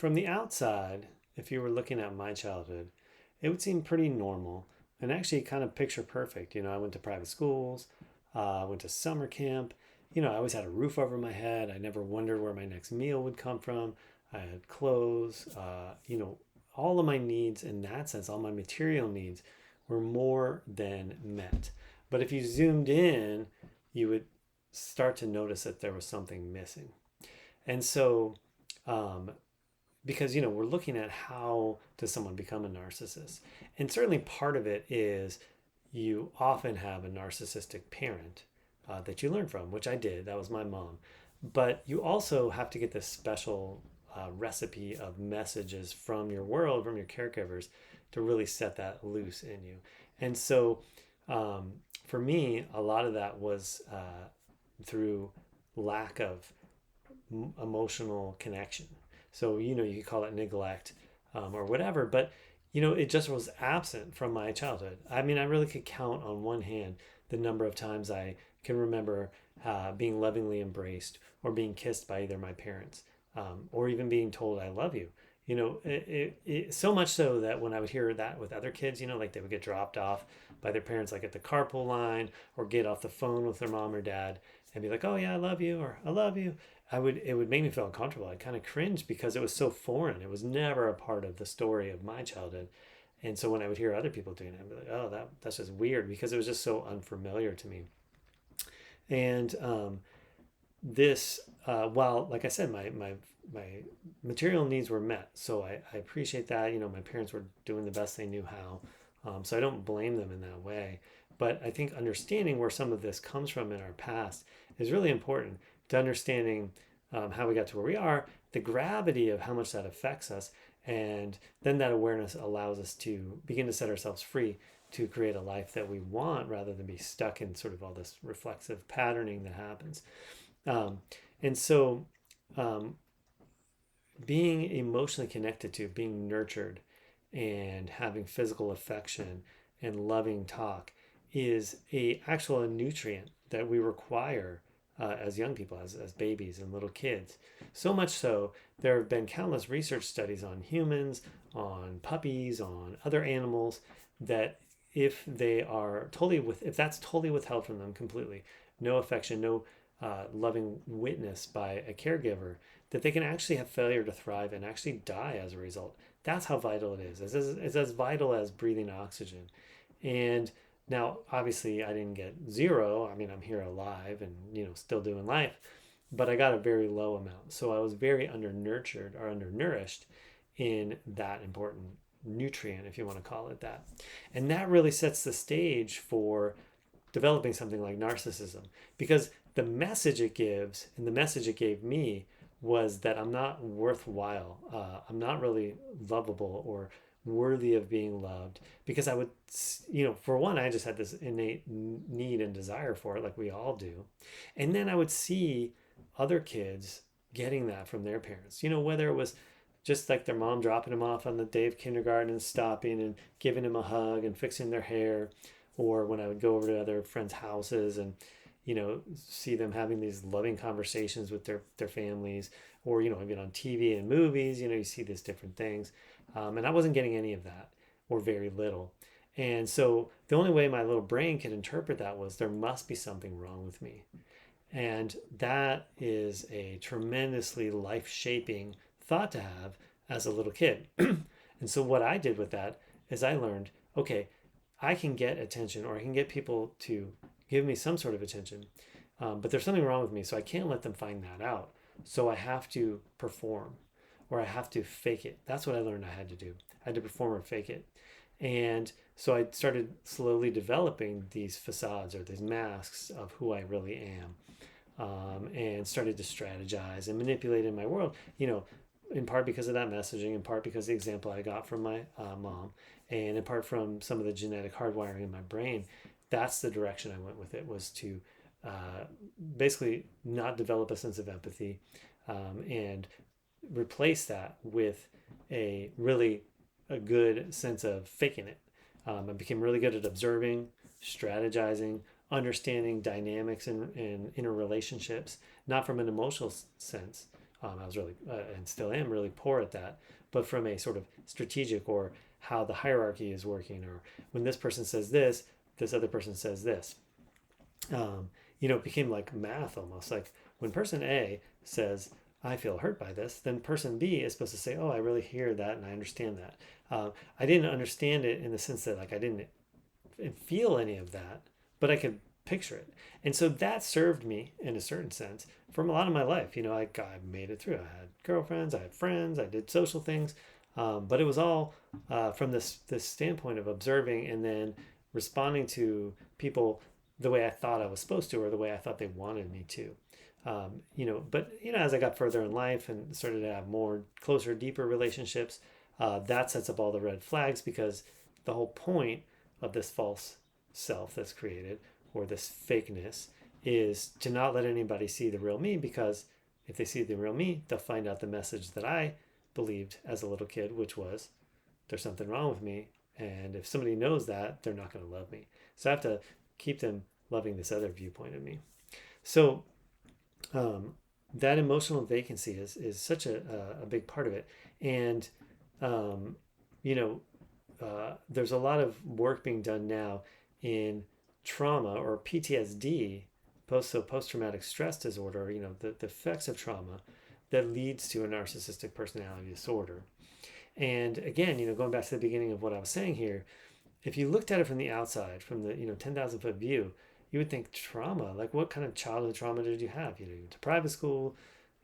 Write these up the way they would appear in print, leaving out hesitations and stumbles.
From the outside, if you were looking at my childhood, it would seem pretty normal and actually kind of picture perfect. I went to private schools, went to summer camp. I always had a roof over my head. I never wondered where my next meal would come from. I had clothes, all of my needs in that sense, all my material needs were more than met. But if you zoomed in, you would start to notice that there was something missing. And so, um, because we're looking at how does someone become a narcissist, and certainly part of it is you often have a narcissistic parent that you learn from, which I did. That was my mom. But you also have to get this special recipe of messages from your world, from your caregivers, to really set that loose in you. And so, for me, a lot of that was through lack of emotional connection. So, you could call it neglect or whatever, but, it just was absent from my childhood. I mean, I really could count on one hand the number of times I can remember being lovingly embraced or being kissed by either my parents or even being told, I love you. So much so that when I would hear that with other kids, like they would get dropped off by their parents, like at the carpool line, or get off the phone with their mom or dad and be like, oh yeah, I love you, or I love you. It would make me feel uncomfortable. I kind of cringe because it was so foreign. It was never a part of the story of my childhood. And so when I would hear other people doing it, I'd be like, oh, that's just weird because it was just so unfamiliar to me. And this, while, like I said, my material needs were met. So I appreciate that. My parents were doing the best they knew how. So I don't blame them in that way. But I think understanding where some of this comes from in our past is really important to understanding how we got to where we are, the gravity of how much that affects us. And then that awareness allows us to begin to set ourselves free to create a life that we want rather than be stuck in sort of all this reflexive patterning that happens. Um, and so, um, being emotionally connected to, being nurtured, and having physical affection and loving talk is a actual nutrient that we require as young people, as babies and little kids. So much so, there have been countless research studies on humans, on puppies, on other animals, that if that's totally withheld from them completely, no affection, no loving witness by a caregiver, that they can actually have failure to thrive and actually die as a result. That's how vital it is. It's as vital as breathing oxygen. And now, obviously, I didn't get zero. I mean, I'm here alive and, still doing life, but I got a very low amount. So I was very undernurtured or undernourished in that important nutrient, if you want to call it that. And that really sets the stage for developing something like narcissism, because the message it gives and the message it gave me was that I'm not worthwhile. I'm not really lovable or worthy of being loved, because I would, for one, I just had this innate need and desire for it, like we all do. And then I would see other kids getting that from their parents, whether it was just like their mom dropping them off on the day of kindergarten and stopping and giving them a hug and fixing their hair, or when I would go over to other friends' houses and see them having these loving conversations with their families, or even on TV and movies, you see these different things, and I wasn't getting any of that, or very little. And so the only way my little brain could interpret that was there must be something wrong with me. And that is a tremendously life shaping thought to have as a little kid. And so what I did with that is I learned, okay, I can get attention, or I can get people to give me some sort of attention, but there's something wrong with me, so I can't let them find that out. So I have to perform, or I have to fake it. That's what I learned I had to do. I had to perform or fake it. And so I started slowly developing these facades, or these masks of who I really am, and started to strategize and manipulate in my world, in part because of that messaging, in part because of the example I got from my mom, and in part from some of the genetic hardwiring in my brain. That's the direction I went with it, was to basically not develop a sense of empathy, and replace that with a good sense of faking it. I became really good at observing, strategizing, understanding dynamics in interrelationships, not from an emotional sense, I was really, and still am really poor at that. But from a sort of strategic or how the hierarchy is working, or when this person says this, this other person says this. It became like math almost. Like when person A says, I feel hurt by this, then person B is supposed to say, oh, I really hear that and I understand that. I didn't understand it in the sense that like I didn't feel any of that, but I could picture it. And so that served me in a certain sense from a lot of my life. I made it through. I had girlfriends, I had friends, I did social things, but it was all from this standpoint of observing and then responding to people the way I thought I was supposed to, or the way I thought they wanted me to. But as I got further in life and started to have more closer, deeper relationships, that sets up all the red flags, because the whole point of this false self that's created, or this fakeness, is to not let anybody see the real me, because if they see the real me, they'll find out the message that I believed as a little kid, which was there's something wrong with me. And if somebody knows that, they're not going to love me. So I have to keep them loving this other viewpoint of me. So that emotional vacancy is such a big part of it. And, there's a lot of work being done now in trauma or PTSD, post-traumatic stress disorder, the effects of trauma that leads to a narcissistic personality disorder. And again, going back to the beginning of what I was saying here, if you looked at it from the outside, from the 10,000 foot view, you would think trauma. Like, what kind of childhood trauma did you have? You went to private school,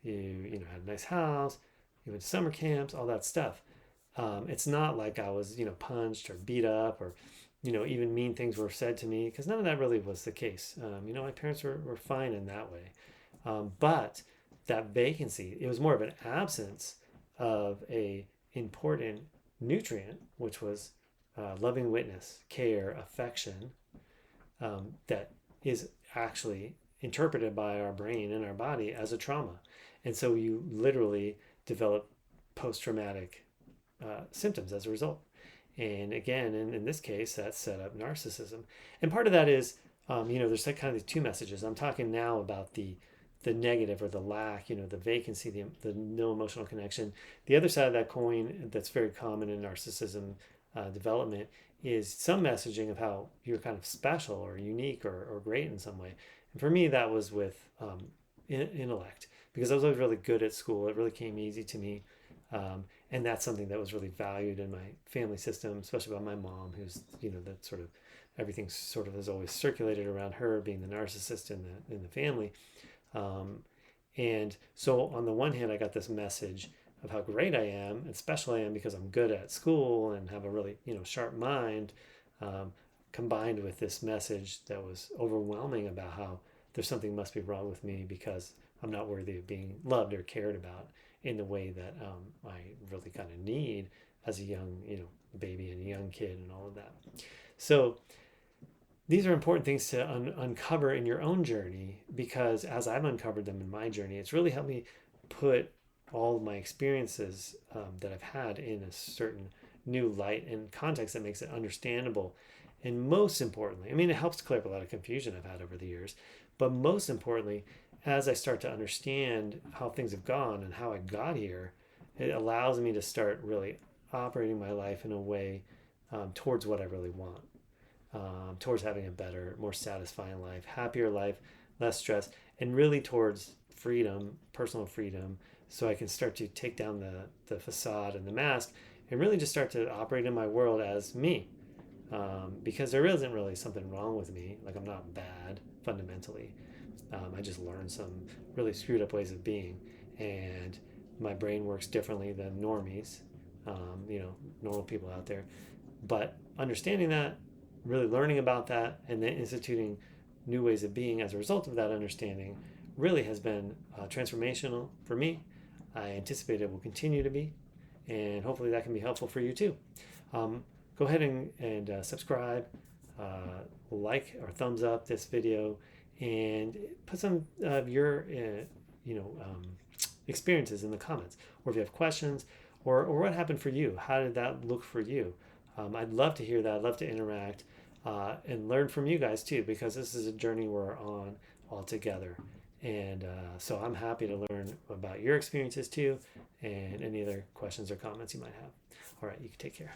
you had a nice house, you went to summer camps, all that stuff. It's not like I was punched or beat up, or even mean things were said to me, because none of that really was the case. My parents were fine in that way. But that vacancy, it was more of an absence of a important nutrient, which was loving witness, care, affection, that is actually interpreted by our brain and our body as a trauma. And so you literally develop post-traumatic symptoms as a result. And again, in this case, that set up narcissism. And part of that is, there's like kind of these two messages. I'm talking now about the negative, or the lack, the vacancy, the no emotional connection. The other side of that coin that's very common in narcissism development is some messaging of how you're kind of special or unique or great in some way. And for me, that was with intellect, because I was always really good at school. It really came easy to me. And that's something that was really valued in my family system, especially by my mom, who's, that sort of everything sort of has always circulated around her being the narcissist in the family. And so on the one hand, I got this message of how great I am and special I am because I'm good at school and have a really, sharp mind, combined with this message that was overwhelming about how there's something must be wrong with me because I'm not worthy of being loved or cared about in the way that I really kind of need as a young, baby and a young kid and all of that. So these are important things to uncover in your own journey, because as I've uncovered them in my journey, it's really helped me put all of my experiences that I've had in a certain new light and context that makes it understandable. And most importantly, it helps clear up a lot of confusion I've had over the years, but most importantly, as I start to understand how things have gone and how I got here, it allows me to start really operating my life in a way towards what I really want, towards having a better, more satisfying life, happier life, less stress, and really towards freedom, personal freedom, so I can start to take down the facade and the mask and really just start to operate in my world as me. Because there isn't really something wrong with me. Like, I'm not bad fundamentally. I just learned some really screwed up ways of being, and my brain works differently than normies, normal people out there. But understanding that, really learning about that, and then instituting new ways of being as a result of that understanding really has been transformational for me. I anticipate it will continue to be, and hopefully that can be helpful for you too. Go ahead and subscribe, like or thumbs up this video, and put some of your experiences in the comments, or if you have questions, or what happened for you. How did that look for you? I'd love to hear that. I'd love to interact and learn from you guys too, because this is a journey we're on all together. And so I'm happy to learn about your experiences too, and any other questions or comments you might have. All right, you can take care.